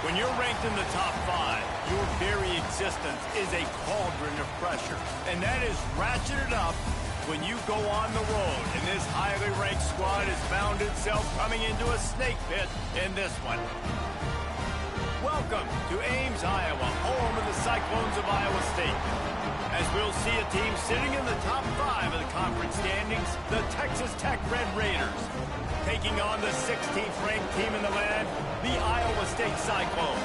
When you're ranked in the top 5, your very existence is a cauldron of pressure. And that is ratcheted up when you go on the road. And this highly ranked squad has found itself coming into a snake pit in this one. Welcome to Ames, Iowa, home of the Cyclones of Iowa State. As we'll see a team sitting in the top 5 of the conference standings, the Texas Tech Red Raiders, taking on the 16th ranked team in the land, the Iowa State Cyclones.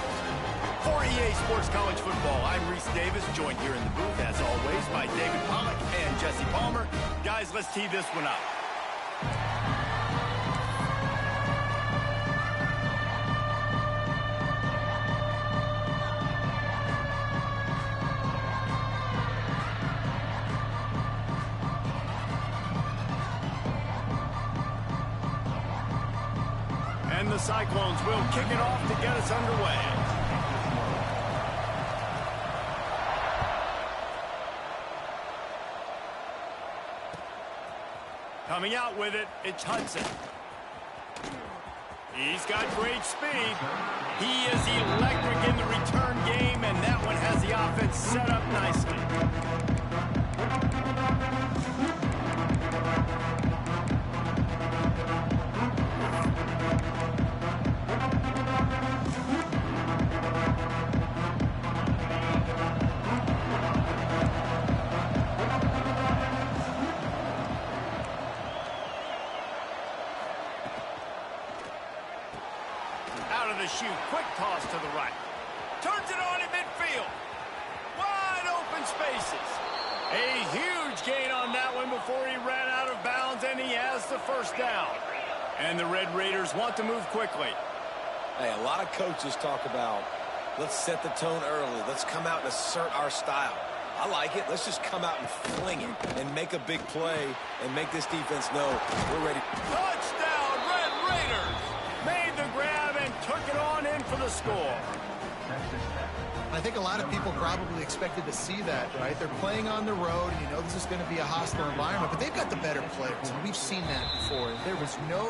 For EA Sports College Football, I'm Reese Davis, joined here in the booth, as always, by David Pollack and Jesse Palmer. Guys, let's tee this one up. And the Cyclones will kick it off to get us underway. Coming out with it, it's Hudson. He's got great speed. He is electric in the return game, and that one has the offense set up nicely. Out of the chute, quick toss to the right. Turns it on in midfield. Wide open spaces. A huge gain on that one before he ran out of bounds, and he has the first down. And the Red Raiders want to move quickly. Hey, a lot of coaches talk about, let's set the tone early. Let's come out and assert our style. I like it. Let's just come out and fling it and make a big play and make this defense know we're ready. Touchdown, Red Raiders! Made the grab and took it on in for the score. I think a lot of people probably expected to see that, right? They're playing on the road, and you know this is going to be a hostile environment, but they've got the better players, and we've seen that before. There was no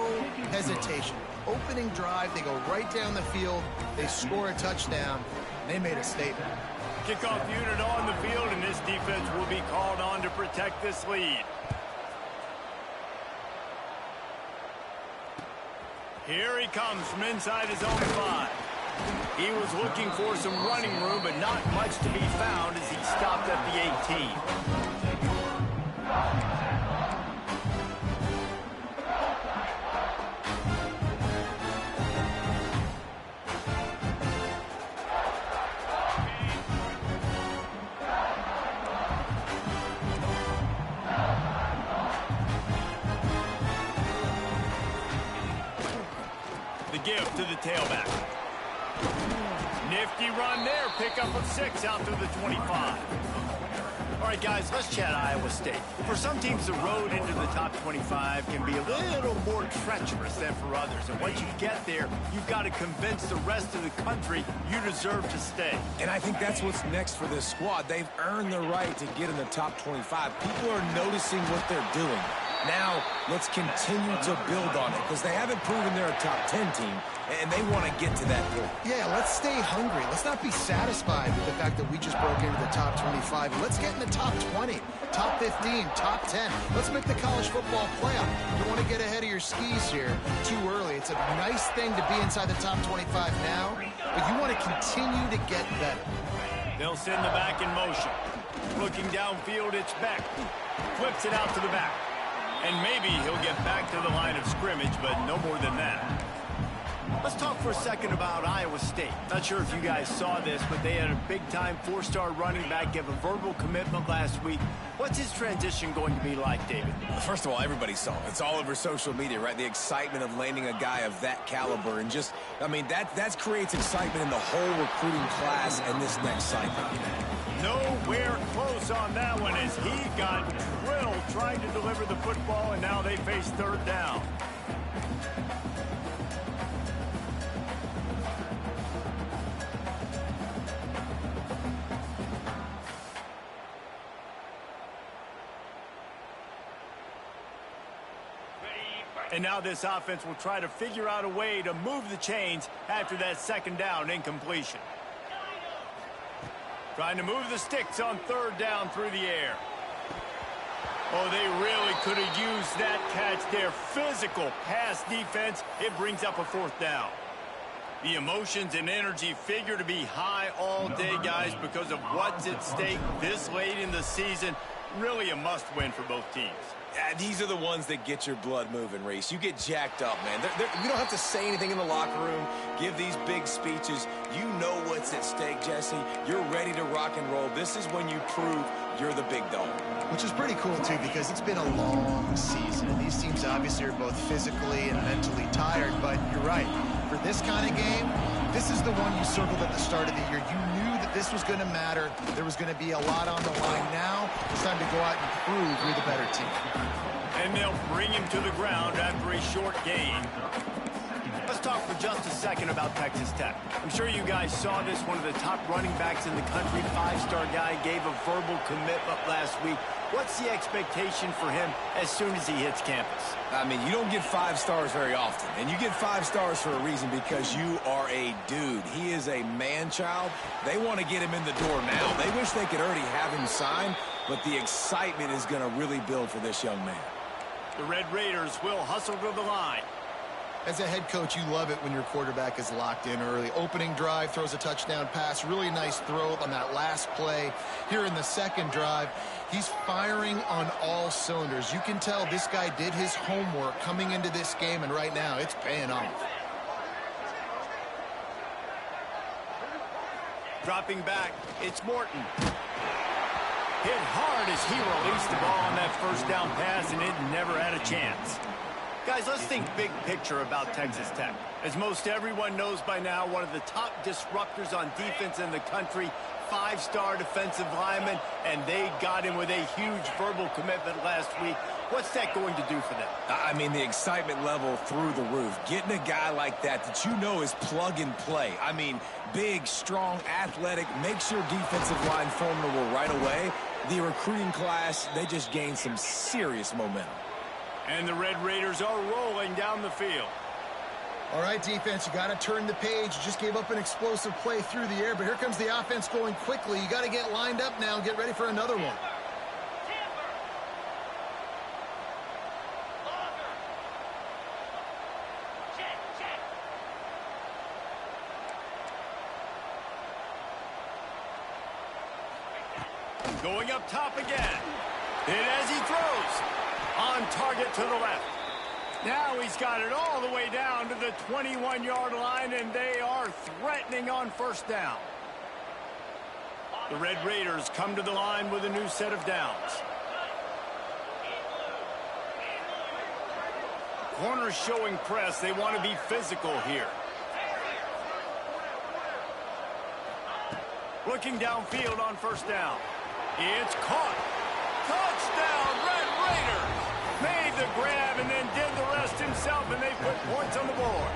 hesitation. Opening drive, they go right down the field, they score a touchdown, and they made a statement. Kickoff unit on the field, and this defense will be called on to protect this lead. Here he comes from inside his own 5. He was looking for some running room, but not much to be found as he stopped at the 18. The give to the tailback. Nifty run there. Pickup of 6 out through the 25. All right, guys, let's chat Iowa State. For some teams, the road into the top 25 can be a little more treacherous than for others. And once you get there, you've got to convince the rest of the country you deserve to stay. And I think that's what's next for this squad. They've earned the right to get in the top 25. People are noticing what they're doing. Now, let's continue to build on it because they haven't proven they're a top 10 team, and they want to get to that point. Yeah, let's stay hungry. Let's not be satisfied with the fact that we just broke into the top 25. Let's get in the top 20, top 15, top 10. Let's make the college football playoff. You don't want to get ahead of your skis here too early. It's a nice thing to be inside the top 25 now, but you want to continue to get better. They'll send the back in motion. Looking downfield, it's Beck. Flips it out to the back. And maybe he'll get back to the line of scrimmage, but no more than that. Let's talk for a second about Iowa State. Not sure if you guys saw this, but they had a big-time 4-star running back give a verbal commitment last week. What's his transition going to be like, David? First of all, everybody saw it. It's all over social media, right? The excitement of landing a guy of that caliber. And just, I mean, that creates excitement in the whole recruiting class and this next cycle. Nowhere close on that one as he got drilled trying to deliver the football, and now they face 3rd down. And now this offense will try to figure out a way to move the chains after that second down incompletion. Trying to move the sticks on third down through the air. Oh, they really could have used that catch there. Physical pass defense. It brings up a fourth down. The emotions and energy figure to be high all day, guys, because of what's at stake this late in the season. Really a must-win for both teams. Yeah, these are the ones that get your blood moving, Reese. You get jacked up, man. You don't have to say anything in the locker room, give these big speeches. You know what's at stake, Jesse. You're ready to rock and roll. This is when you prove you're the big dog. Which is pretty cool, too, because it's been a long season. And these teams obviously are both physically and mentally tired, but you're right. For this kind of game, this is the one you circled at the start of the year. You knew that this was going to matter. There was going to be a lot on the line. Now it's time to go out and prove you're the better team. And they'll bring him to the ground after a short gain. Let's talk for just a second about Texas Tech. I'm sure you guys saw this. One of the top running backs in the country, five-star guy, gave a verbal commitment last week. What's the expectation for him as soon as he hits campus? I mean, you don't get 5 stars very often, and you get 5 stars for a reason, because you are a dude. He is a man-child. They want to get him in the door now. They wish they could already have him signed, but the excitement is going to really build for this young man. The Red Raiders will hustle to the line. As a head coach, you love it when your quarterback is locked in early. Opening drive, throws a touchdown pass. Really nice throw on that last play. Here in the second drive, he's firing on all cylinders. You can tell this guy did his homework coming into this game, and right now it's paying off. Dropping back, it's Morton. Hit hard as he released the ball on that first down pass, and it never had a chance. Guys, let's think big picture about Texas Tech. As most everyone knows by now, one of the top disruptors on defense in the country, 5-star defensive lineman, and they got him with a huge verbal commitment last week. What's that going to do for them? I mean, the excitement level through the roof. Getting a guy like that you know is plug and play. I mean, big, strong, athletic, makes your defensive line formidable right away. The recruiting class, they just gained some serious momentum. And the Red Raiders are rolling down the field. All right, defense, you got to turn the page. You just gave up an explosive play through the air, but here comes the offense going quickly. You got to get lined up now and get ready for another one. Going up top again. Hit as he throws. On target to the left. Now he's got it all the way down to the 21-yard line, and they are threatening on first down. The Red Raiders come to the line with a new set of downs. Corners showing press. They want to be physical here. Looking downfield on first down. It's caught. Touchdown, Red Raiders! Made the grab and then did the rest himself, and they put points on the board.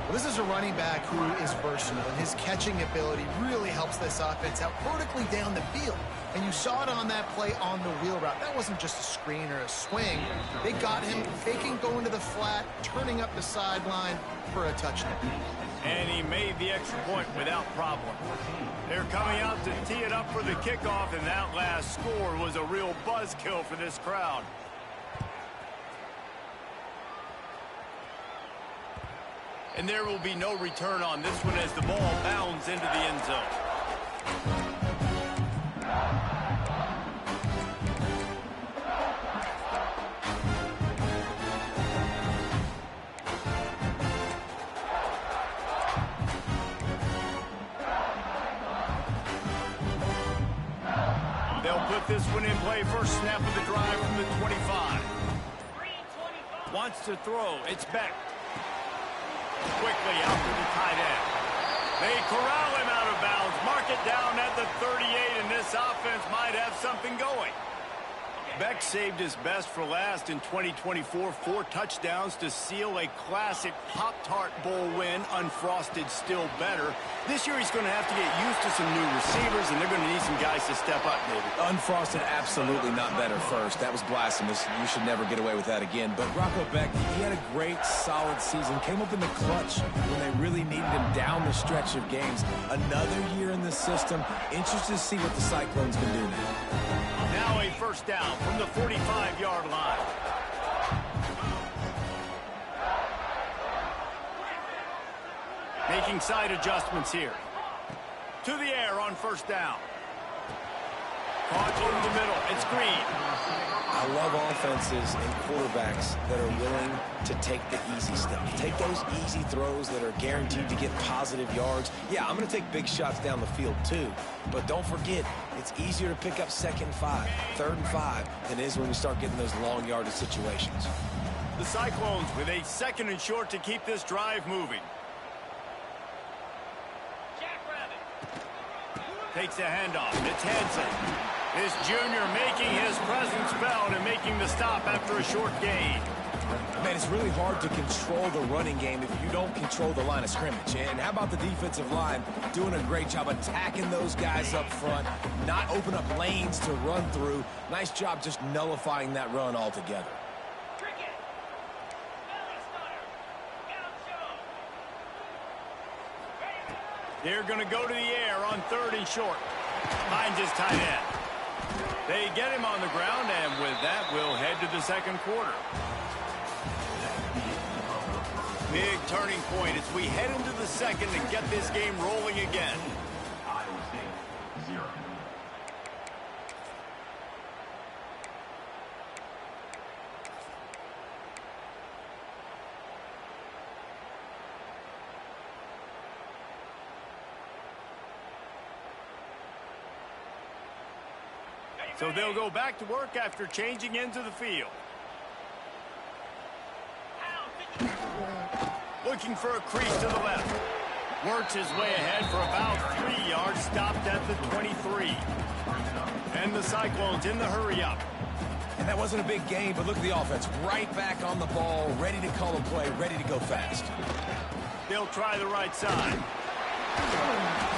Well, this is a running back who is versatile, and his catching ability really helps this offense out vertically down the field. And you saw it on that play on the wheel route. That wasn't just a screen or a swing. They got him faking going to the flat, turning up the sideline for a touchdown. And he made the extra point without problem. They're coming out to tee it up for the kickoff, and that last score was a real buzzkill for this crowd. And there will be no return on this one as the ball bounds into the end zone. They'll put this one in play. First snap of the drive from the 25. Wants to throw. It's Beck. Quickly out to the tight end. They corral him out of bounds. Mark it down at the 38, and this offense might have something going. Beck saved his best for last in 2024. 4 touchdowns to seal a classic Pop-Tart Bowl win. Unfrosted still better. This year he's going to have to get used to some new receivers, and they're going to need some guys to step up, David. Unfrosted, absolutely not better first. That was blasphemous. You should never get away with that again. But Rocco Beck, he had a great, solid season. Came up in the clutch when they really needed him down the stretch of games. Another year in the system. Interested to see what the Cyclones can do now. Now a first down from the 45-yard line. Making side adjustments here. To the air on first down. Caught in the middle. It's Green. I love offenses and quarterbacks that are willing to take the easy stuff. Take those easy throws that are guaranteed to get positive yards. Yeah, I'm going to take big shots down the field too. But don't forget, it's easier to pick up 2nd and 5, 3rd and 5 than it is when we start getting those long yardage situations. The Cyclones with a 2nd and short to keep this drive moving. Takes a handoff. It's Hansen. This junior making his presence felt and making the stop after a short gain. Man, it's really hard to control the running game if you don't control the line of scrimmage. And how about the defensive line doing a great job attacking those guys up front, not open up lanes to run through. Nice job just nullifying that run altogether. They're going to go to the air on 3rd and short. Finds his tight end. They get him on the ground, and with that, we'll head to the 2nd quarter. Big turning point as we head into the 2nd and get this game rolling again. Iowa State, 0. So they'll go back to work after changing into the field. Looking for a crease to the left. Works his way ahead for about 3 yards, stopped at the 23. And the Cyclones in the hurry-up. And that wasn't a big gain, but look at the offense. Right back on the ball, ready to call a play, ready to go fast. They'll try the right side.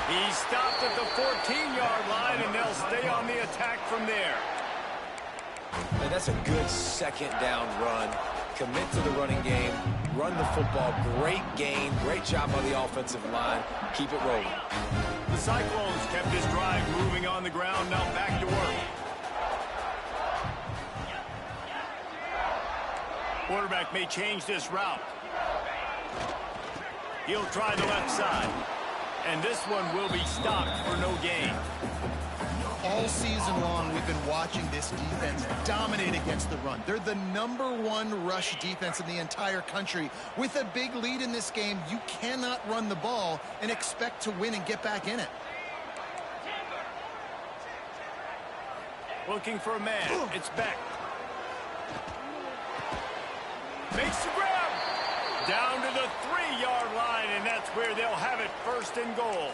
He stopped at the 14-yard line, and they'll stay on the attack from there. And that's a good 2nd down run. Commit to the running game, run the football, great gain, great job by the offensive line. Keep it rolling. The Cyclones kept this drive moving on the ground, now back to work. Quarterback may change this route. He'll try the left side. And this one will be stopped for no gain. All season long, we've been watching this defense dominate against the run. They're the #1 rush defense in the entire country. With a big lead in this game, you cannot run the ball and expect to win and get back in it. Looking for a man. It's Beck. Makes the grab. Down to the 3-yard line, and that's where they'll have it, 1st and goal.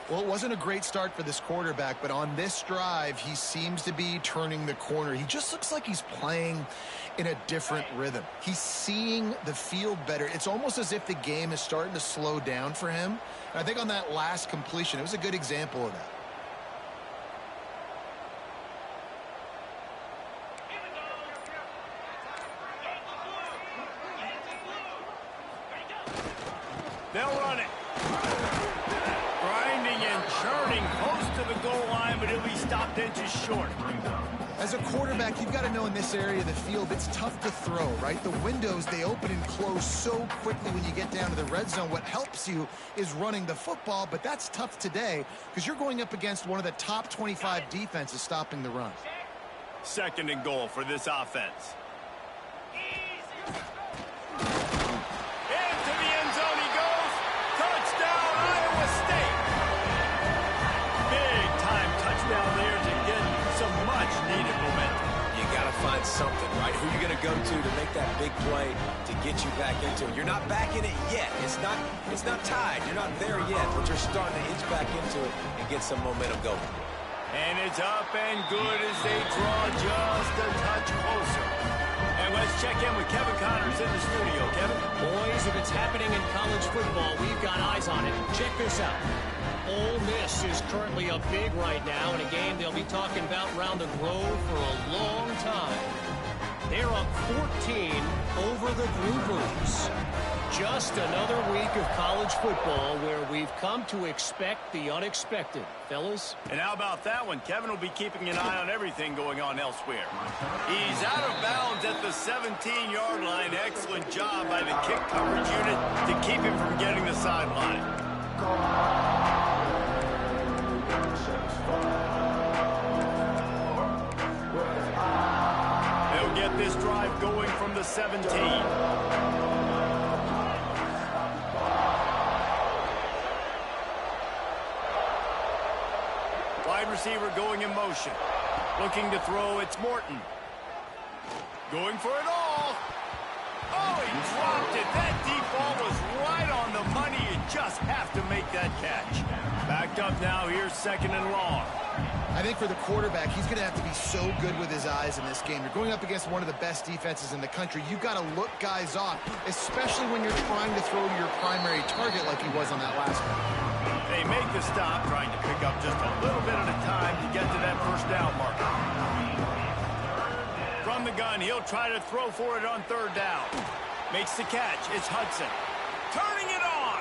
Well, it wasn't a great start for this quarterback, but on this drive, he seems to be turning the corner. He just looks like he's playing in a different rhythm. He's seeing the field better. It's almost as if the game is starting to slow down for him. And I think on that last completion, it was a good example of that. They'll run it. Grinding and churning close to the goal line, but he'll be stopped inches short. As a quarterback, you've got to know in this area of the field, it's tough to throw, right? The windows, they open and close so quickly when you get down to the red zone. What helps you is running the football, but that's tough today because you're going up against one of the top 25 defenses stopping the run. 2nd and goal for this offense. Find something, right? Who are you going to go to make that big play to get you back into it? You're not back in it yet. It's not tied. You're not there yet, but you're starting to inch back into it and get some momentum going. And it's up and good as they draw just a touch closer. And let's check in with Kevin Connors in the studio. Kevin? Boys, if it's happening in college football, we've got eyes on it. Check this out. Ole Miss is currently up big right now in a game they'll be talking about around the globe for a long time. They're up 14 over the Blue Bulls. Just another week of college football where we've come to expect the unexpected. Fellas? And how about that one? Kevin will be keeping an eye on everything going on elsewhere. He's out of bounds at the 17-yard line. Excellent job by the kick coverage unit to keep him from getting the sideline. They'll get this drive going from the 17. Wide receiver going in motion. Looking to throw, it's Morton. Going for it all. Oh, he dropped it. That deep ball was right on the money. You just have to make that catch. Backed up now. Here's second and long. I think for the quarterback, he's going to have to be so good with his eyes in this game. You're going up against one of the best defenses in the country. You've got to look guys off, especially when you're trying to throw to your primary target like he was on that last one. They make the stop, trying to pick up just a little bit at a time to get to that first down marker. From the gun, he'll try to throw for it on third down. Makes the catch. It's Hudson. Turning it on.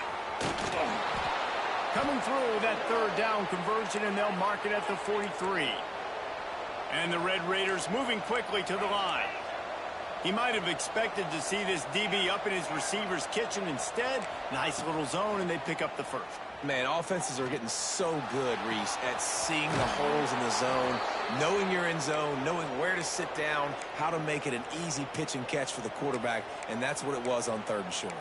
Coming through that third down conversion, and they'll mark it at the 43. And the Red Raiders moving quickly to the line. He might have expected to see this DB up in his receiver's kitchen. Instead, nice little zone, and they pick up the first. Man, offenses are getting so good, Reese, at seeing the holes in the zone, knowing you're in zone, knowing where to sit down, how to make it an easy pitch and catch for the quarterback, and that's what it was on third and short.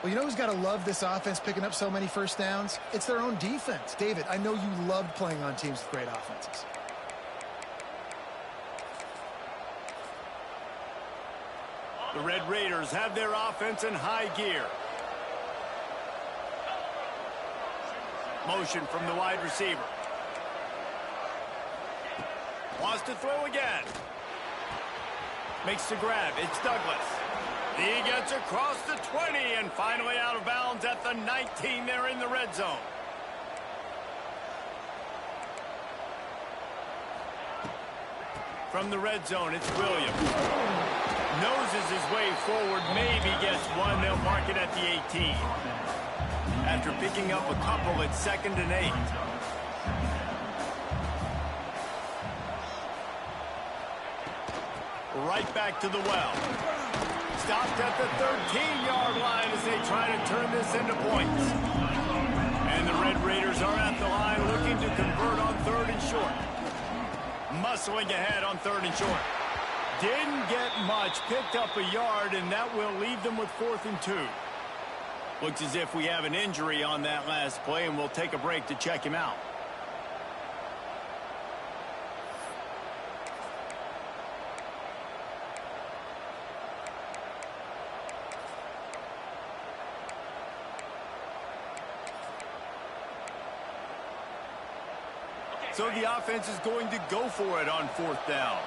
Well, you know who's got to love this offense picking up so many first downs? It's their own defense. David, I know you loved playing on teams with great offenses. The Red Raiders have their offense in high gear. Motion from the wide receiver. Wants to throw again. Makes the grab. It's Douglas. He gets across the 20 and finally out of bounds at the 19. They're in the red zone. From the red zone, it's Williams. Noses his way forward, maybe gets one. They'll mark it at the 18. After picking up a couple, it's 2nd and 8. Right back to the well. Stopped at the 13-yard line as they try to turn this into points. And the Red Raiders are at the line looking to convert on 3rd and short. Muscling ahead on 3rd and short. Didn't get much, picked up a yard, and that will leave them with 4th and 2. Looks as if we have an injury on that last play, and we'll take a break to check him out. So the offense is going to go for it on 4th down.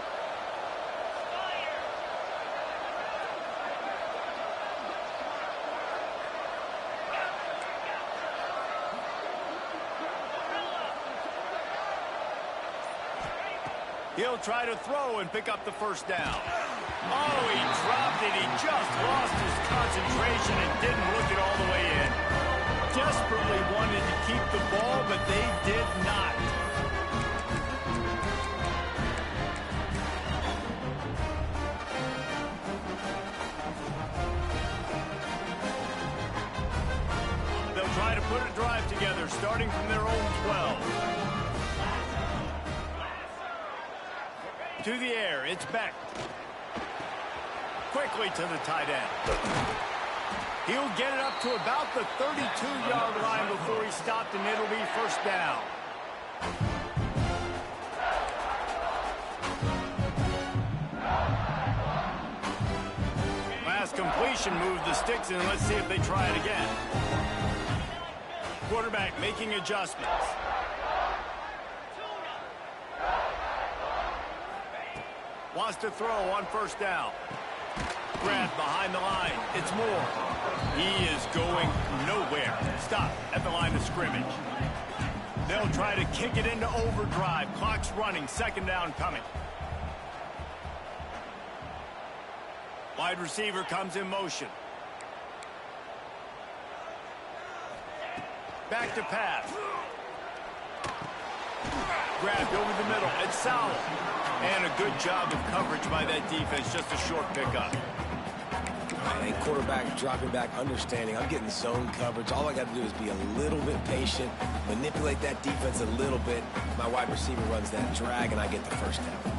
He'll try to throw and pick up the first down. Oh, he dropped it. He just lost his concentration and didn't look it all the way in. Desperately wanted to keep the ball, but they did not. They'll try to put a drive together, starting from their own 12. To the air, it's Beck. Quickly to the tight end. He'll get it up to about the 32-yard line before he stopped, and it'll be first down. Last completion moved the sticks, and let's see if they try it again. Quarterback making adjustments. Wants to throw on first down. Grabbed behind the line. It's Moore. He is going nowhere. Stop at the line of scrimmage. They'll try to kick it into overdrive. Clock's running. Second down coming. Wide receiver comes in motion. Back to pass. Grabbed over the middle. It's Sowell. And a good job of coverage by that defense. Just a short pickup. Hey, quarterback dropping back, understanding. I'm getting zone coverage. All I got to do is be a little bit patient, manipulate that defense a little bit. My wide receiver runs that drag, and I get the first down.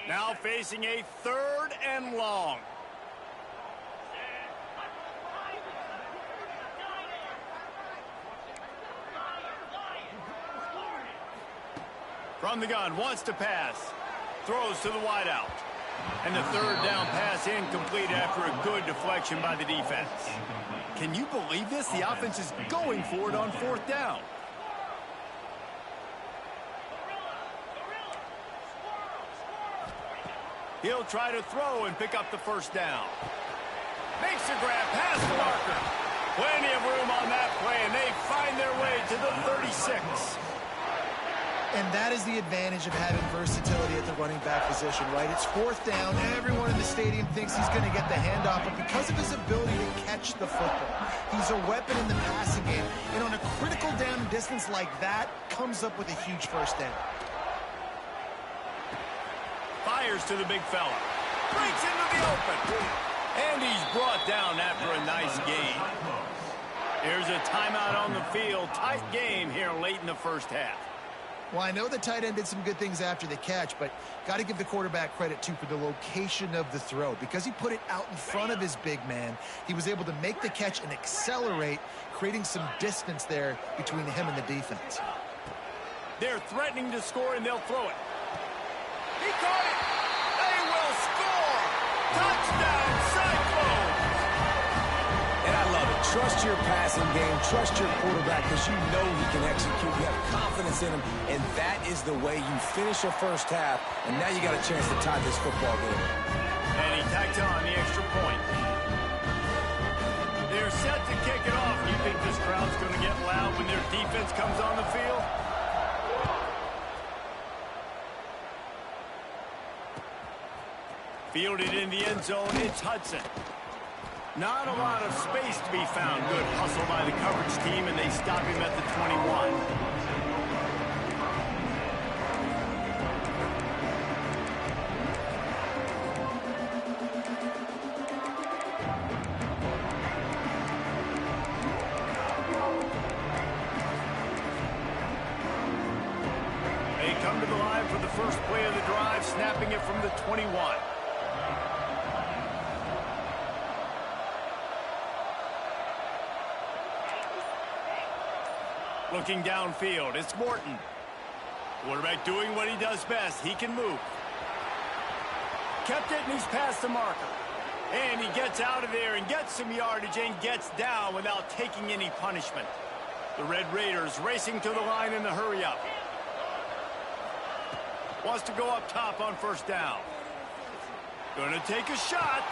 Now facing a 3rd and long. From the gun, wants to pass. Throws to the wideout. And the 3rd down pass incomplete after a good deflection by the defense. Can you believe this? The offense is going for it on 4th down. He'll try to throw and pick up the first down. Makes a grab past the marker. Plenty of room on that play, and they find their way to the 36. And that is the advantage of having versatility at the running back position, right? It's 4th down. Everyone in the stadium thinks he's going to get the handoff, but because of his ability to catch the football, he's a weapon in the passing game. And on a critical down distance like that, comes up with a huge first down. Fires to the big fella. Breaks into the open. And he's brought down after a nice gain. Here's a timeout on the field. Tight game here late in the first half. Well, I know the tight end did some good things after the catch, but got to give the quarterback credit, too, for the location of the throw. Because he put it out in front of his big man, he was able to make the catch and accelerate, creating some distance there between him and the defense. They're threatening to score, and they'll throw it. He caught it. They will score. Touchdown, Cyclones. And I love it. Trust your passing game. Trust your quarterback because you know he can execute. You have confidence in him, and that is the way you finish a first half, and now you got a chance to tie this football game. And he tacked on the extra point. They're set to kick it off. You think this crowd's going to get loud when their defense comes on the field? Fielded in the end zone, it's Hudson. Not a lot of space to be found. Good hustle by the coverage team, and they stop him at the 21. They come to the line for the first play of the drive, snapping it from the 21. Looking downfield, it's Morton. Quarterback doing what he does best. He can move. Kept it, and he's past the marker. And he gets out of there and gets some yardage and gets down without taking any punishment. The Red Raiders racing to the line in the hurry-up. Wants to go up top on first down. Gonna take a shot.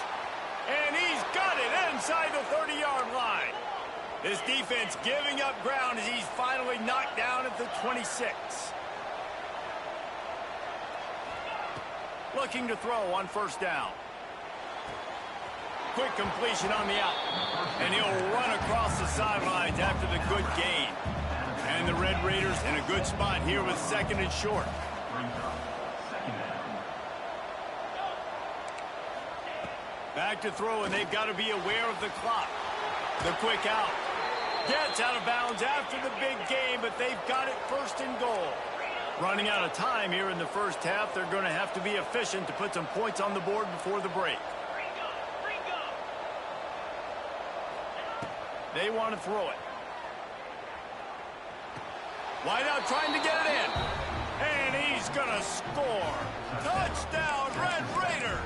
And he's got it inside the 30-yard line. This defense giving up ground as he's finally knocked down at the 26. Looking to throw on first down. Quick completion on the out. And he'll run across the sidelines after the good gain. And the Red Raiders in a good spot here with 2nd and short. Back to throw, and they've got to be aware of the clock. The quick out. Gets out of bounds after the big game, but they've got it first and goal. Running out of time here in the first half. They're going to have to be efficient to put some points on the board before the break. They want to throw it. Wideout trying to get it in. And he's going to score. Touchdown, Red Raiders.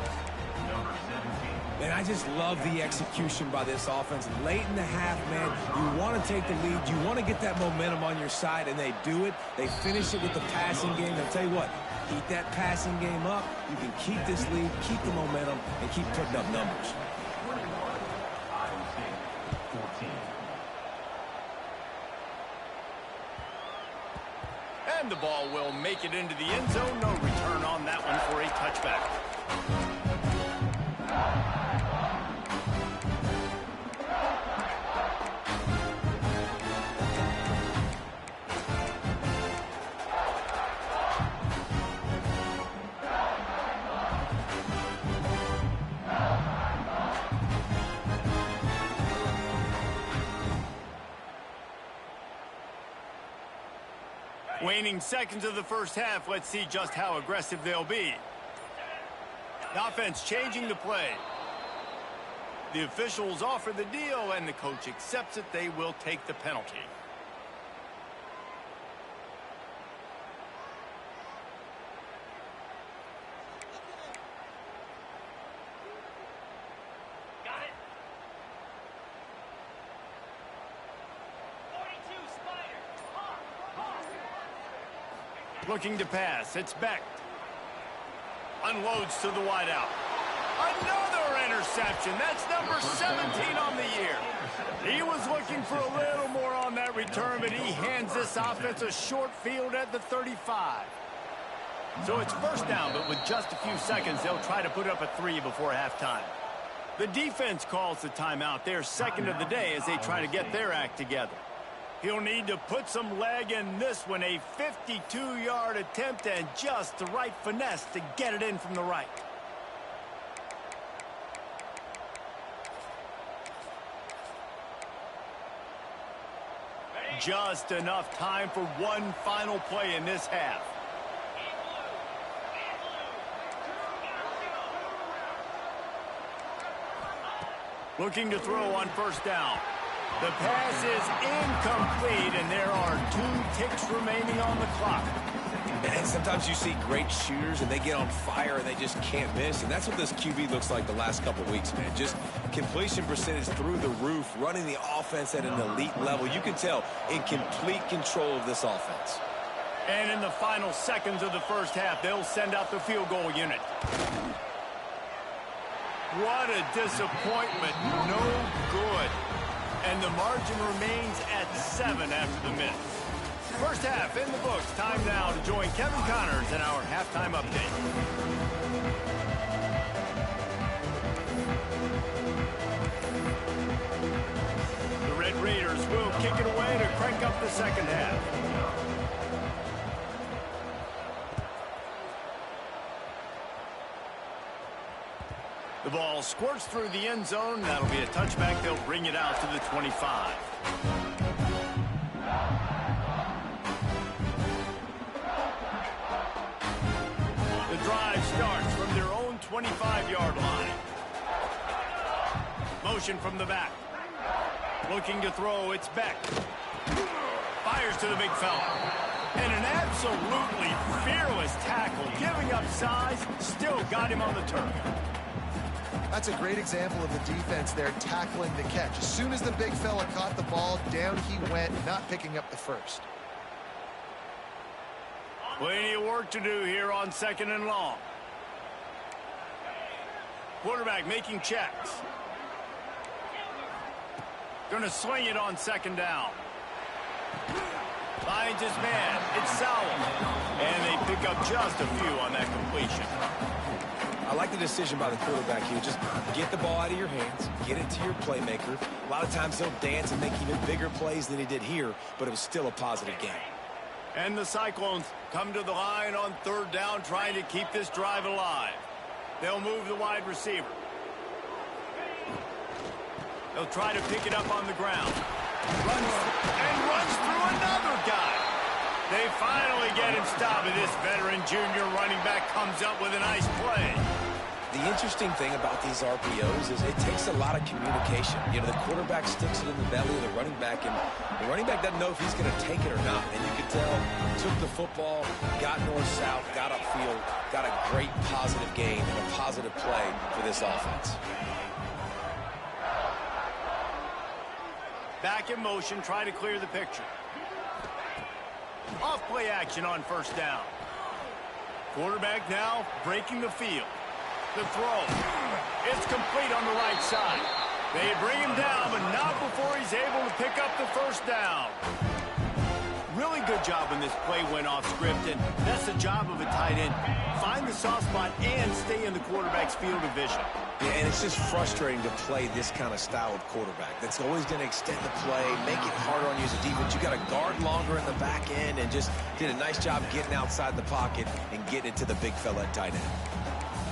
Man, I just love the execution by this offense. Late in the half, man, you want to take the lead. You want to get that momentum on your side, and they do it. They finish it with the passing game. I'll tell you what, keep that passing game up. You can keep this lead, keep the momentum, and keep putting up numbers. And the ball will make it into the end zone. No return on that one for a touchback. Waning seconds of the first half. Let's see just how aggressive they'll be. The offense changing the play. The officials offer the deal, and the coach accepts it. They will take the penalty. Looking to pass. It's Beck. Unloads to the wideout. Another interception. That's number 17 on the year. He was looking for a little more on that return, but he hands this offense a short field at the 35. So it's first down, but with just a few seconds, they'll try to put up a 3 before halftime. The defense calls the timeout. They're second of the day as they try to get their act together. He'll need to put some leg in this one. A 52-yard attempt and just the right finesse to get it in from the right. Just enough time for one final play in this half. Looking to throw on first down. The pass is incomplete, and there are 2 ticks remaining on the clock. Man, sometimes you see great shooters, and they get on fire, and they just can't miss. And that's what this QB looks like the last couple weeks, man. Just completion percentage through the roof, running the offense at an elite level. You can tell in complete control of this offense. And in the final seconds of the first half, they'll send out the field goal unit. What a disappointment. No good. And the margin remains at 7 after the miss. First half in the books. Time now to join Kevin Connors in our halftime update. The Red Raiders will kick it away to crank up the second half. The ball squirts through the end zone. That'll be a touchback. They'll bring it out to the 25. The drive starts from their own 25-yard line. Motion from the back. Looking to throw. It's Beck. Fires to the big fella. And an absolutely fearless tackle. Giving up size. Still got him on the turf. That's a great example of the defense there tackling the catch. As soon as the big fella caught the ball, down he went, not picking up the first. Plenty of work to do here on 2nd and long. Quarterback making checks. Gonna swing it on 2nd down. Finds his man. It's Sowell. And they pick up just a few on that completion. I like the decision by the quarterback here. Just get the ball out of your hands, get it to your playmaker. A lot of times he'll dance and make even bigger plays than he did here, but it was still a positive game. And the Cyclones come to the line on 3rd down, trying to keep this drive alive. They'll move the wide receiver. They'll try to pick it up on the ground. Runs through another guy. They finally get him stopped, and this veteran junior running back comes up with a nice play. The interesting thing about these RPOs is it takes a lot of communication. You know, the quarterback sticks it in the belly of the running back, and the running back doesn't know if he's going to take it or not. And you can tell, took the football, got north-south, got upfield, got a great positive gain and a positive play for this offense. Back in motion, try to clear the picture. Off play action on first down. Quarterback now breaking the field. The throw. It's complete on the right side. They bring him down, but not before he's able to pick up the first down. Really good job when this play went off script, and that's the job of a tight end. Find the soft spot and stay in the quarterback's field of vision. Yeah, and it's just frustrating to play this kind of style of quarterback. That's always going to extend the play, make it harder on you as a defense. You got to guard longer in the back end, and just did a nice job getting outside the pocket and getting it to the big fella at tight end.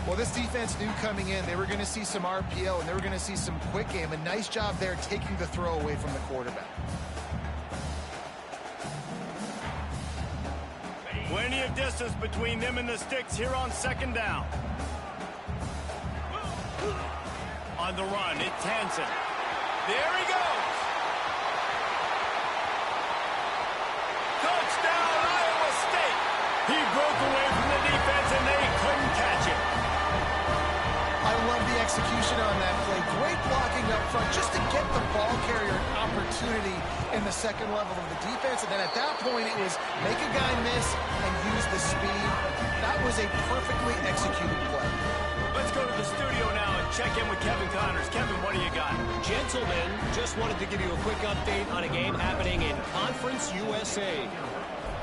Well, this defense knew coming in they were going to see some RPO and they were going to see some quick game. A nice job there taking the throw away from the quarterback. Plenty of distance between them and the sticks here on second down. On the run, it's Hansen. There he goes. Touchdown, Iowa State. He broke away from the defense and they couldn't catch him. I love the execution on that play. Great blocking up front just to get the ball carrier an opportunity in the second level of the defense. And then at that point, it was make a guy miss and use the speed. That was a perfectly executed play. Let's go to the studio now and check in with Kevin Connors. Kevin, what do you got? Gentlemen, just wanted to give you a quick update on a game happening in Conference USA.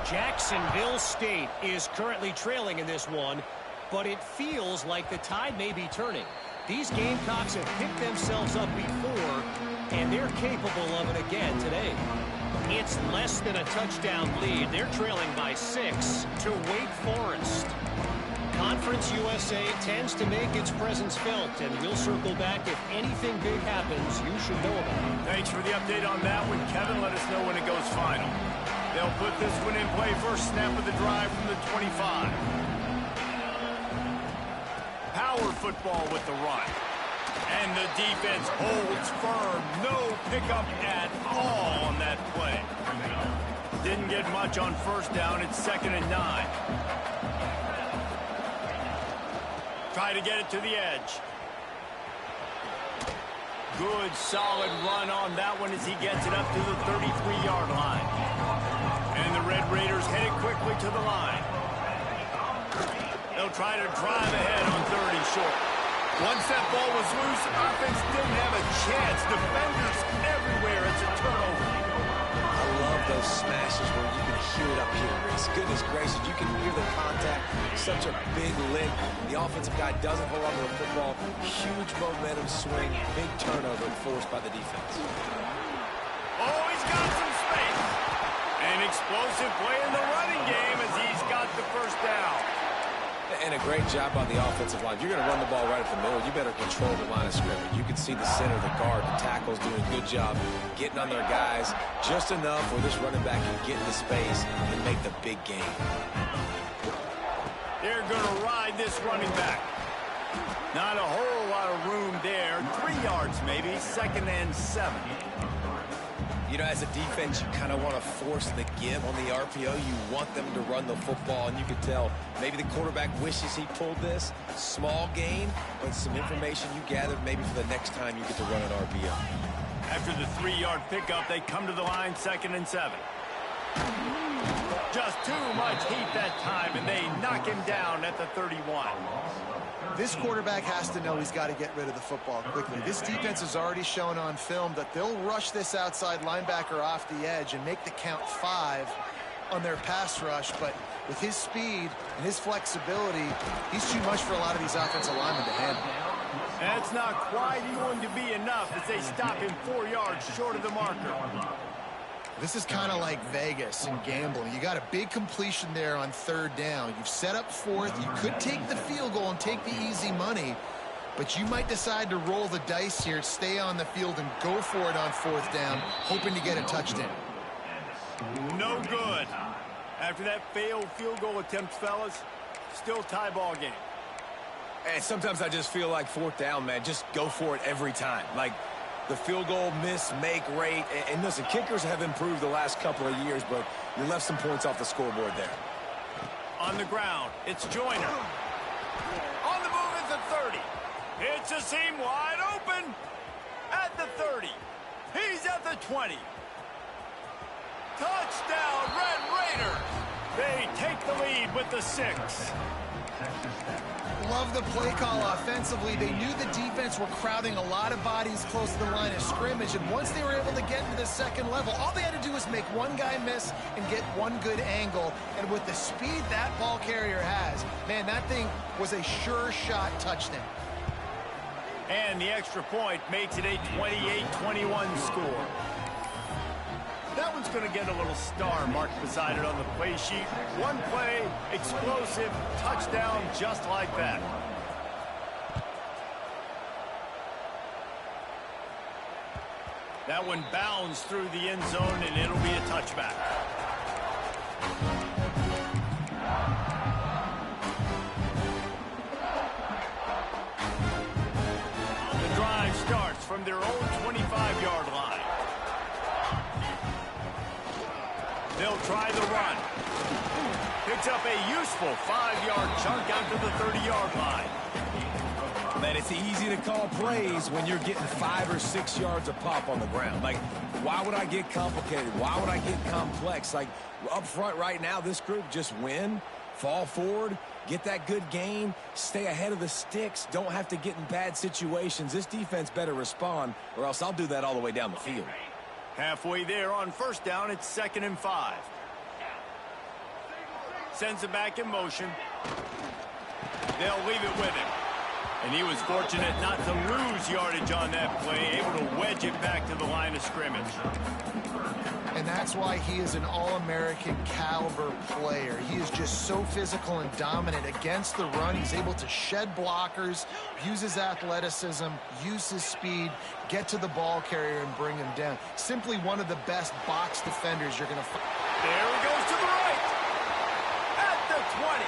Jacksonville State is currently trailing in this one, but it feels like the tide may be turning. These Gamecocks have picked themselves up before, and they're capable of it again today. It's less than a touchdown lead. They're trailing by 6 to Wake Forest. Conference USA tends to make its presence felt, and we'll circle back if anything big happens you should know about it. Thanks for the update on that one, Kevin. Let us know when it goes final. They'll put this one in play first snap of the drive from the 25. Power football with the run. And the defense holds firm. No pickup at all on that play. Didn't get much on first down. It's 2nd and 9. Try to get it to the edge. Good, solid run on that one as he gets it up to the 33-yard line. And the Red Raiders headed quickly to the line. They'll try to drive ahead on 3rd and short. Once that ball was loose, offense didn't have a chance. Defenders everywhere. It's a turnover. I love those smashes where you can hear it up here, Reese. Goodness gracious, you can hear the contact. Such a big lick. The offensive guy doesn't hold on to the football. Huge momentum swing. Big turnover forced by the defense. Oh, he's got some space. An explosive play in the running game as he's got the first down. And a great job on the offensive line. If you're going to run the ball right at the middle, you better control the line of scrimmage. You can see the center, the guard, the tackles doing a good job getting on their guys just enough where this running back can get into space and make the big game. They're going to ride this running back. Not a whole lot of room there. 3 yards maybe, 2nd and 7. You know, as a defense, you kind of want to force the give on the RPO. You want them to run the football, and you can tell maybe the quarterback wishes he pulled this. Small gain, but some information you gathered maybe for the next time you get to run an RPO. After the 3-yard pickup, they come to the line, 2nd and 7. Just too much heat that time, and they knock him down at the 31. This quarterback has to know he's got to get rid of the football quickly. This defense has already shown on film that they'll rush this outside linebacker off the edge and make the count 5 on their pass rush. But with his speed and his flexibility, he's too much for a lot of these offensive linemen to handle. That's not quite going to be enough as they stop him 4 yards short of the marker. This is kind of like Vegas and gambling. You got a big completion there on 3rd down. You've set up 4th. You could take the field goal and take the easy money, but you might decide to roll the dice here, stay on the field, and go for it on 4th down, hoping to get a touchdown. No good. After that failed field goal attempt, fellas, still tie ball game. And sometimes I just feel like 4th down, man, just go for it every time. Like the field goal miss, make rate. And listen, kickers have improved the last couple of years, but you left some points off the scoreboard there. On the ground, it's Joyner. On the move at the 30. It's a seam wide open at the 30. He's at the 20. Touchdown, Red Raiders. They take the lead with the 6. Love the play call offensively. They knew the defense were crowding a lot of bodies close to the line of scrimmage, and once they were able to get into the second level, all they had to do was make one guy miss and get one good angle. And with the speed that ball carrier has, man, that thing was a sure shot touchdown. And the extra point makes it a 28-21 score. That one's going to get a little star marked beside it on the play sheet. One play, explosive, touchdown, just like that. That one bounds through the end zone, and it'll be a touchback. The drive starts from their own 25-yard line. They'll try the run. Picks up a useful 5-yard chunk out to the 30-yard line. Man, it's easy to call plays when you're getting 5 or 6 yards a pop on the ground. Like, why would I get complicated? Why would I get complex? Like, up front right now, this group just win, fall forward, get that good gain, stay ahead of the sticks, don't have to get in bad situations. This defense better respond, or else I'll do that all the way down the field. Halfway there on 1st down, it's 2nd and 5. Sends it back in motion. They'll leave it with him. And he was fortunate not to lose yardage on that play, able to wedge it back to the line of scrimmage. And that's why he is an All-American caliber player. He is just so physical and dominant against the run. He's able to shed blockers, use his athleticism, use his speed, get to the ball carrier and bring him down. Simply one of the best box defenders you're going to find. There he goes to the right. At the 20.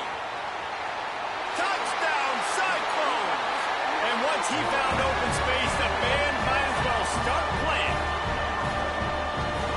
Touchdown, Cyclones. And once he found open space, the band might as well start playing.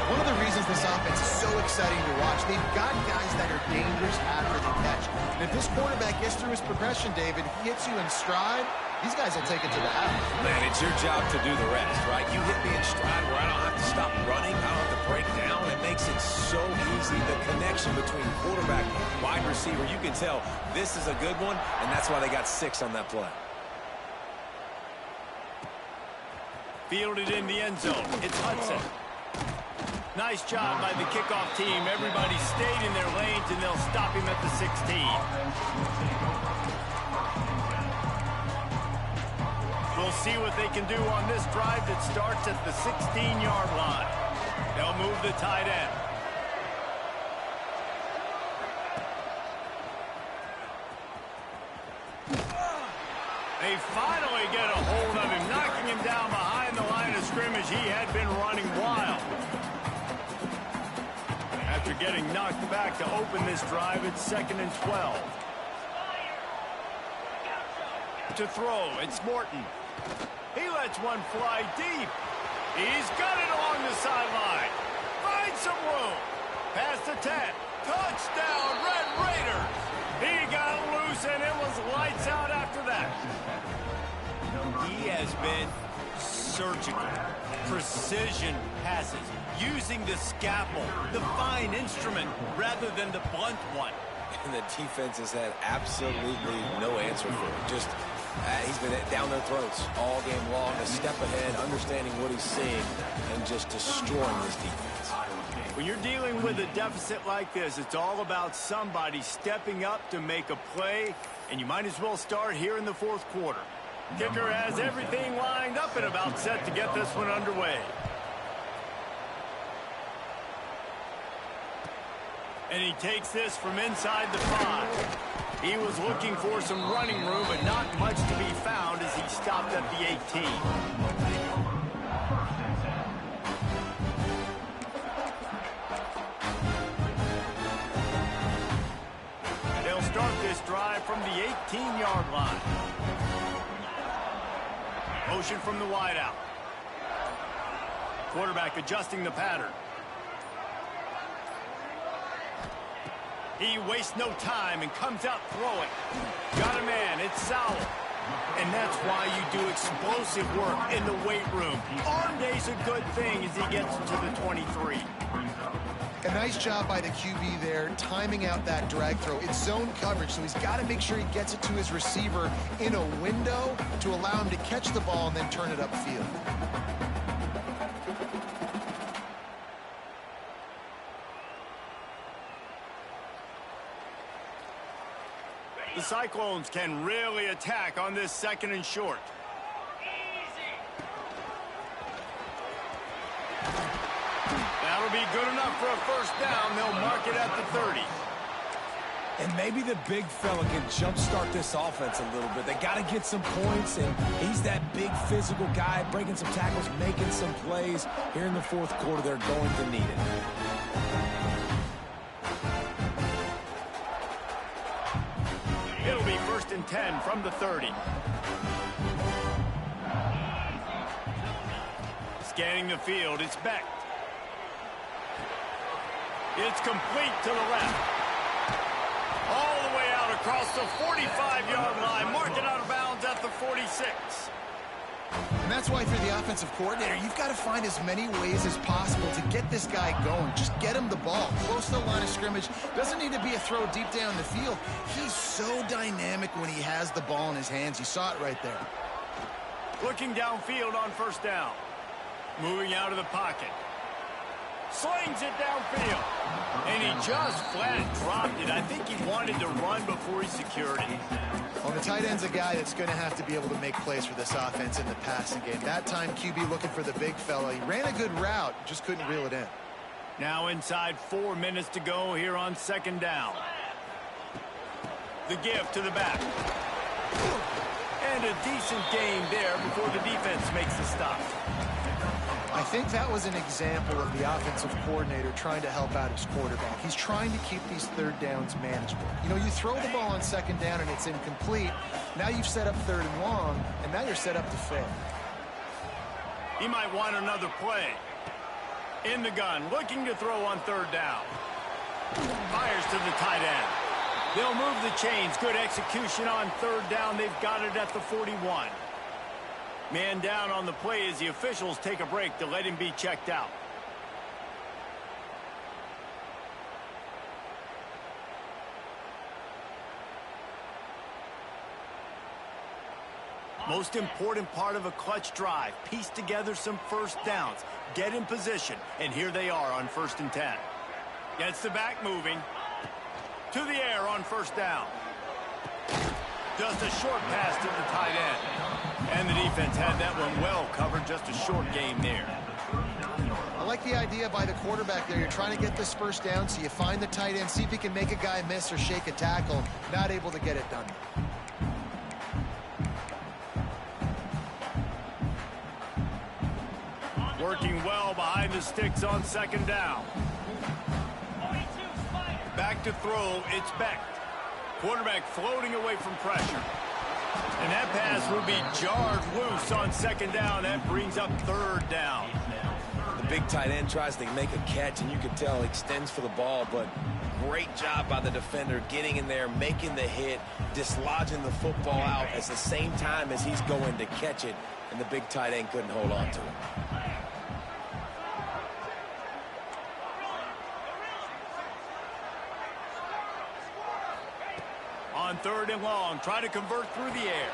One of the reasons this offense is so exciting to watch, they've got guys that are dangerous after the catch. And if this quarterback gets through his progression, David, he hits you in stride, these guys will take it to the house. Man, it's your job to do the rest, right? You hit me in stride where I don't have to stop running, I don't have to break down. It makes it so easy. The connection between quarterback and wide receiver, you can tell this is a good one, and that's why they got 6 on that play. Fielded in the end zone. It's Hudson. Nice job by the kickoff team. Everybody stayed in their lanes, and they'll stop him at the 16. We'll see what they can do on this drive that starts at the 16-yard line. They'll move the tight end. They finally get a hold of him, knocking him down behind the line of scrimmage. He had been running wild. After getting knocked back to open this drive, it's 2nd and 12. To throw, it's Morton. He lets one fly deep. He's got it along the sideline. Finds some room. Past the 10. Touchdown, Red Raiders. He got loose, and it was lights out after that. He has been surgical. Precision passes. Using the scalpel, the fine instrument, rather than the blunt one. And the defense has had absolutely no answer for it. Just, he's been down their throats all game long, a step ahead, understanding what he's seeing, and just destroying this defense. When you're dealing with a deficit like this, it's all about somebody stepping up to make a play, and you might as well start here in the 4th quarter. Kicker has everything lined up and about set to get this one underway. And he takes this from inside the 5. He was looking for some running room, but not much to be found as he stopped at the 18. They'll start this drive from the 18-yard line. Motion from the wideout. Quarterback adjusting the pattern. He wastes no time and comes out throwing. Got a man, it's Sowell. And that's why you do explosive work in the weight room. Arm day's a good thing as he gets to the 23. A nice job by the QB there, timing out that drag throw. It's zone coverage, so he's got to make sure he gets it to his receiver in a window to allow him to catch the ball and then turn it upfield. The Cyclones can really attack on this 2nd and short. That'll be good enough for a first down. They'll mark it at the 30. And maybe the big fella can jumpstart this offense a little bit. They got to get some points, and he's that big physical guy, breaking some tackles, making some plays. Here in the 4th quarter, they're going to need it. It'll be 1st and 10 from the 30. Scanning the field, it's Beck. It's complete to the left. All the way out across the 45-yard line. Mark it out of bounds at the 46. And that's why for the offensive coordinator, you've got to find as many ways as possible to get this guy going. Just get him the ball. Close to the line of scrimmage. Doesn't need to be a throw deep down the field. He's so dynamic when he has the ball in his hands. You saw it right there. Looking downfield on 1st down. Moving out of the pocket. Slings it downfield. And he just flat dropped it. I think he wanted to run before he secured it. Well, the tight end's a guy that's going to have to be able to make plays for this offense in the passing game. That time, QB looking for the big fella. He ran a good route, just couldn't reel it in. Now inside 4 minutes to go here on 2nd down. The give to the back. And a decent game there before the defense makes the stop. I think that was an example of the offensive coordinator trying to help out his quarterback. He's trying to keep these 3rd downs manageable. You know, you throw the ball on 2nd down and it's incomplete. Now you've set up 3rd and long, and now you're set up to fail. He might want another play. In the gun, looking to throw on 3rd down. Fires to the tight end. They'll move the chains. Good execution on 3rd down. They've got it at the 41. Man down on the play as the officials take a break to let him be checked out. Most important part of a clutch drive. Piece together some 1st downs. Get in position. And here they are on 1st and 10. Gets the back moving. To the air on 1st down. Just a short pass to the tight end. And the defense had that one well covered. Just a short game there. I like the idea by the quarterback there. You're trying to get this 1st down, so you find the tight end, see if he can make a guy miss or shake a tackle. Not able to get it done. Working well behind the sticks on 2nd down. Back to throw, it's Beck. Quarterback floating away from pressure. And that pass will be jarred loose on 2nd down. That brings up 3rd down. The big tight end tries to make a catch, and you can tell he extends for the ball, but great job by the defender getting in there, making the hit, dislodging the football out at the same time as he's going to catch it, and the big tight end couldn't hold on to it. On 3rd and long, try to convert through the air.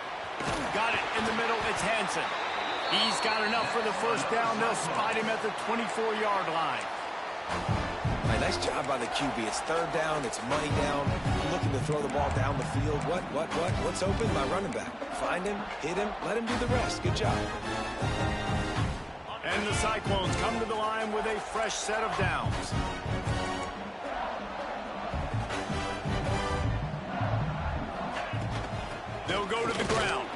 Got it in the middle, it's Hansen. He's got enough for the 1st down. They'll spot him at the 24-yard line. Right, nice job by the QB. It's 3rd down, it's money down. Looking to throw the ball down the field. What's open? My running back. Find him, hit him, let him do the rest. Good job. And the Cyclones come to the line with a fresh set of downs. They'll go to the ground.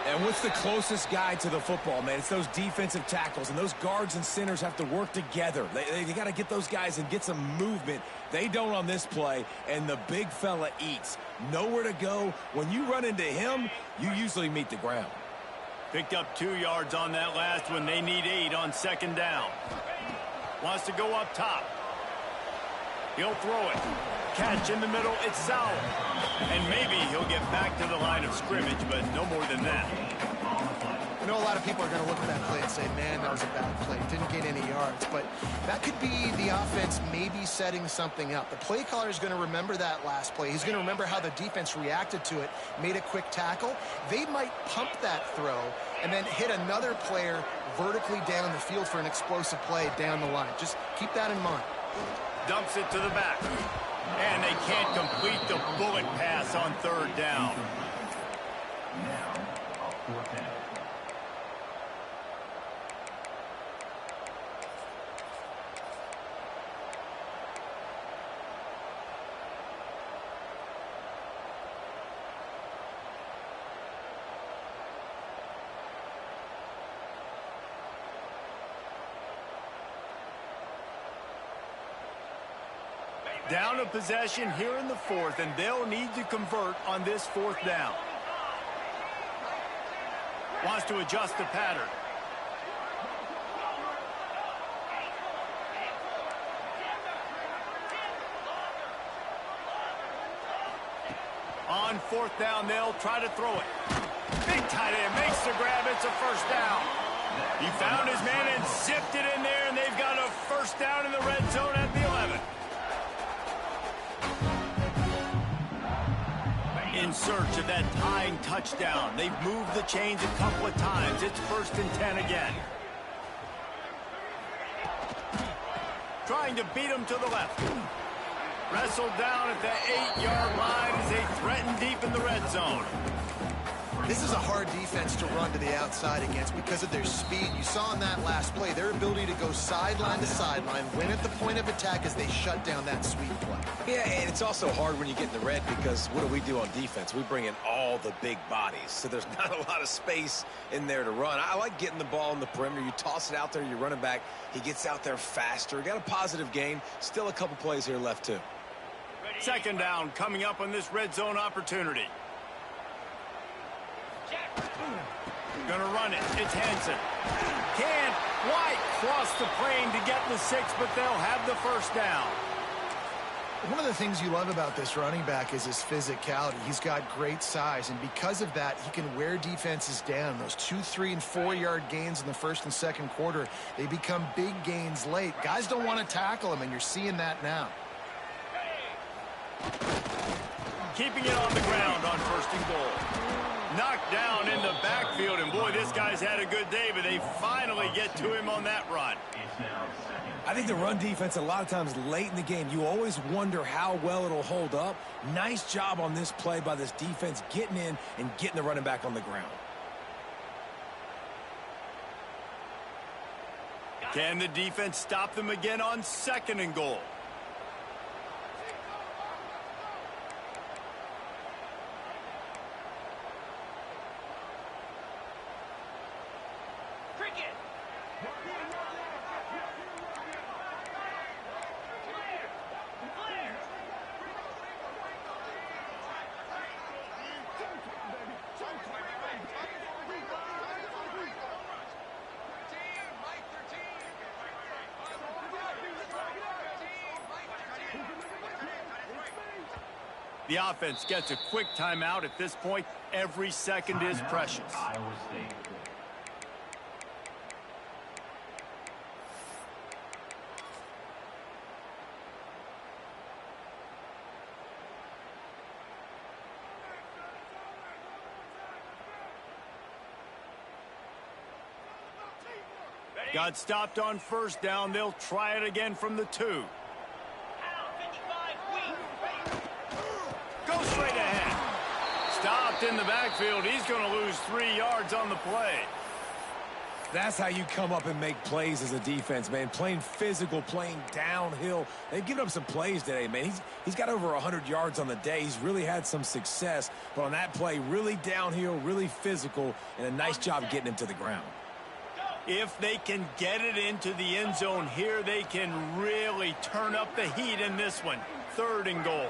And what's the closest guy to the football, man? It's those defensive tackles, and those guards and centers have to work together. They got to get those guys and get some movement. They don't on this play, and the big fella eats. Nowhere to go. When you run into him, you usually meet the ground. Picked up 2 yards on that last one. They need 8 on second down. Wants to go up top. He'll throw it. Catch in the middle. It's Sowell. And maybe he'll get back to the line of scrimmage, but no more than that. I know a lot of people are going to look at that play and say, man, that was a bad play. Didn't get any yards. But that could be the offense maybe setting something up. The play caller is going to remember that last play. He's going to remember how the defense reacted to it, made a quick tackle. They might pump that throw and then hit another player vertically down the field for an explosive play down the line. Just keep that in mind. Dumps it to the back. And they can't complete the bullet pass on third down. Now, a 4th down. Down a possession here in the 4th, and they'll need to convert on this 4th down. Wants to adjust the pattern. On 4th down, they'll try to throw it. Big tight end makes the grab. It's a first down. He found his man and zipped it in there, and they've got a first down in the red zone at the 11. In search of that tying touchdown. They've moved the chains a couple of times. It's 1st and 10 again. Trying to beat him to the left. Wrestled down at the 8-yard line as they threaten deep in the red zone. This is a hard defense to run to the outside against because of their speed. You saw in that last play their ability to go sideline to sideline, win at the point of attack as they shut down that sweep play. Yeah, and it's also hard when you get in the red because what do we do on defense? We bring in all the big bodies, so there's not a lot of space in there to run. I like getting the ball in the perimeter. You toss it out there, you're running back. He gets out there faster. Got a positive gain. Still a couple plays here left, too. Second down coming up on this red zone opportunity. Gonna run it. It's Hansen. Can't quite cross the plane to get the 6, but they'll have the first down. One of the things you love about this running back is his physicality. He's got great size, and because of that, he can wear defenses down. Those 2, 3, and 4-yard gains in the first and second quarter, they become big gains late. Guys don't want to tackle him, and you're seeing that now. Keeping it on the ground on 1st and goal. Knocked down in the backfield, and boy, this guy's had a good day, but they finally get to him on that run. I think the run defense, a lot of times late in the game, you always wonder how well it'll hold up. Nice job on this play by this defense, getting in and getting the running back on the ground. Can the defense stop them again on 2nd and goal? The offense gets a quick timeout at this point. Every second is precious. Iowa State. Got stopped on 1st down. They'll try it again from the 2. Go straight ahead. Stopped in the backfield. He's going to lose 3 yards on the play. That's how you come up and make plays as a defense, man. Playing physical, playing downhill. They've given up some plays today, man. He's got over 100 yards on the day. He's really had some success. But on that play, really downhill, really physical, and a nice job getting him to the ground. If they can get it into the end zone here, they can really turn up the heat in this one. 3rd and goal.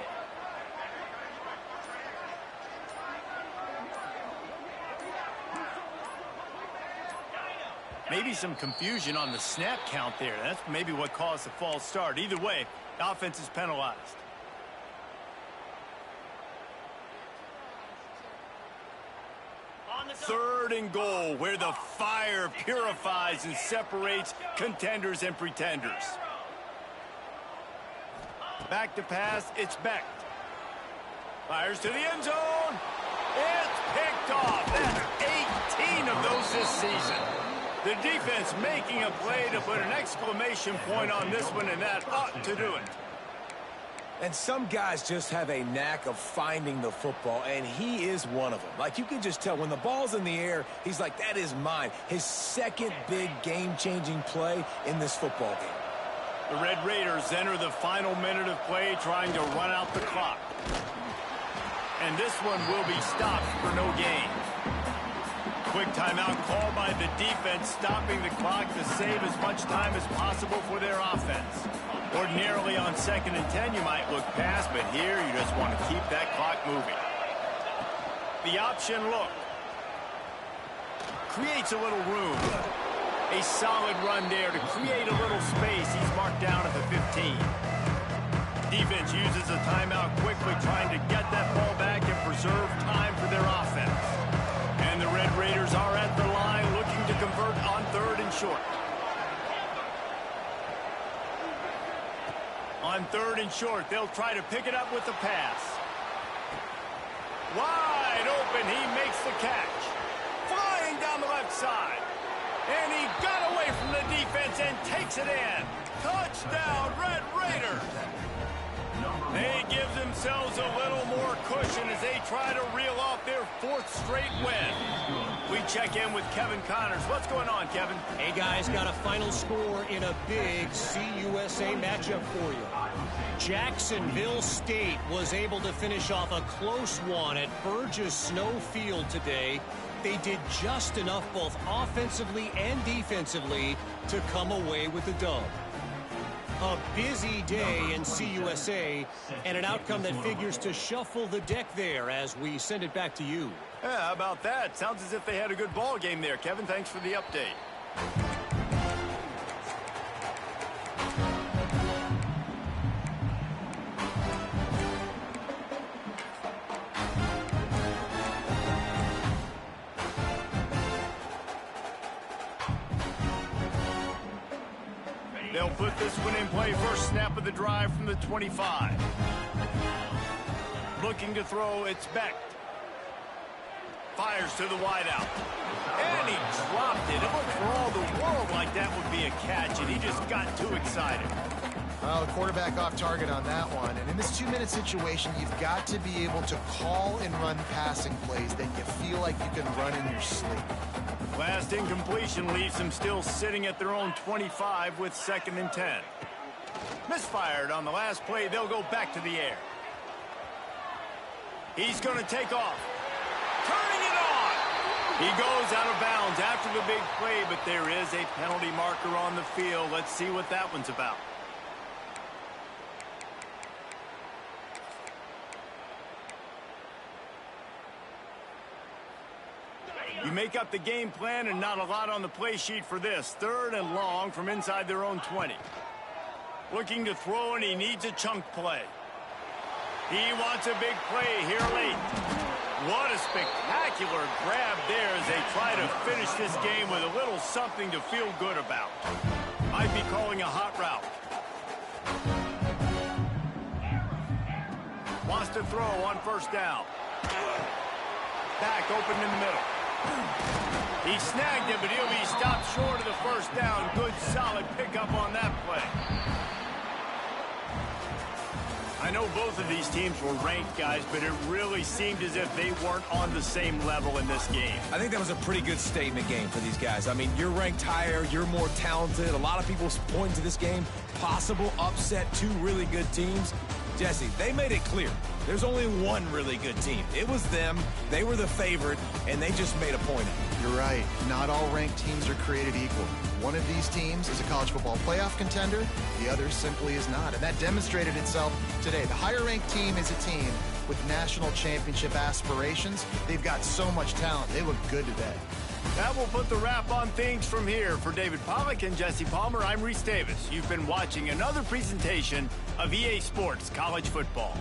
Maybe some confusion on the snap count there. That's maybe what caused the false start. Either way, the offense is penalized. Third and goal, where the fire purifies and separates contenders and pretenders. Back to pass, it's Becht. Fires to the end zone. It's picked off. That's 18 of those this season. The defense making a play to put an exclamation point on this one, and that ought to do it. And some guys just have a knack of finding the football, and he is one of them. Like, you can just tell when the ball's in the air, he's like, that is mine. His second big game-changing play in this football game. The Red Raiders enter the final minute of play, trying to run out the clock. And this one will be stopped for no gain. Quick timeout call by the defense, stopping the clock to save as much time as possible for their offense. Ordinarily on 2nd and 10, you might look past, but here you just want to keep that clock moving. The option look. Creates a little room. A solid run there to create a little space. He's marked down at the 15. Defense uses a timeout quickly, trying to get that ball back and preserve time for their offense. And the Red Raiders are at the line looking to convert on 3rd and short. On 3rd and short, they'll try to pick it up with the pass. Wide open, he makes the catch. Flying down the left side. And he got away from the defense and takes it in. Touchdown, Red Raiders. They give themselves a little more cushion as they try to reel off their 4th straight win. We check in with Kevin Connors. What's going on, Kevin? Hey, guys, got a final score in a big CUSA matchup for you. Jacksonville State was able to finish off a close one at Burgess Snow Field today. They did just enough both offensively and defensively to come away with the dub. A busy day in CUSA, and an outcome that figures to shuffle the deck there as we send it back to you. Yeah, how about that? Sounds as if they had a good ball game there. Kevin, thanks for the update. They'll put this one in play. First snap of the drive from the 25. Looking to throw, it's Becht. Fires to the wideout. And he dropped it. It looked for all the world like that would be a catch, and he just got too excited. Well, the quarterback off target on that one. And in this 2-minute situation, you've got to be able to call and run passing plays that you feel like you can run in your sleep. Last incompletion leaves them still sitting at their own 25 with 2nd and 10. Misfired on the last play. They'll go back to the air. He's going to take off. Turning it on. He goes out of bounds after the big play, but there is a penalty marker on the field. Let's see what that one's about. You make up the game plan and not a lot on the play sheet for this. 3rd and long from inside their own 20. Looking to throw, and he needs a chunk play. He wants a big play here late. What a spectacular grab there as they try to finish this game with a little something to feel good about. Might be calling a hot route. Wants to throw on 1st down. Back open in the middle. He snagged it, but he'll be stopped short of the 1st down. Good, solid pickup on that play. I know both of these teams were ranked, guys, but it really seemed as if they weren't on the same level in this game. I think that was a pretty good statement game for these guys. I mean, you're ranked higher, you're more talented. A lot of people point to this game, possible upset, two really good teams. Jesse, they made it clear. There's only one really good team. It was them. They were the favorite, and they just made a point of it. You're right. Not all ranked teams are created equal. One of these teams is a college football playoff contender. The other simply is not. And that demonstrated itself today. The higher-ranked team is a team with national championship aspirations. They've got so much talent. They look good today. That will put the wrap on things from here. For David Pollack and Jesse Palmer, I'm Reese Davis. You've been watching another presentation of EA Sports College Football.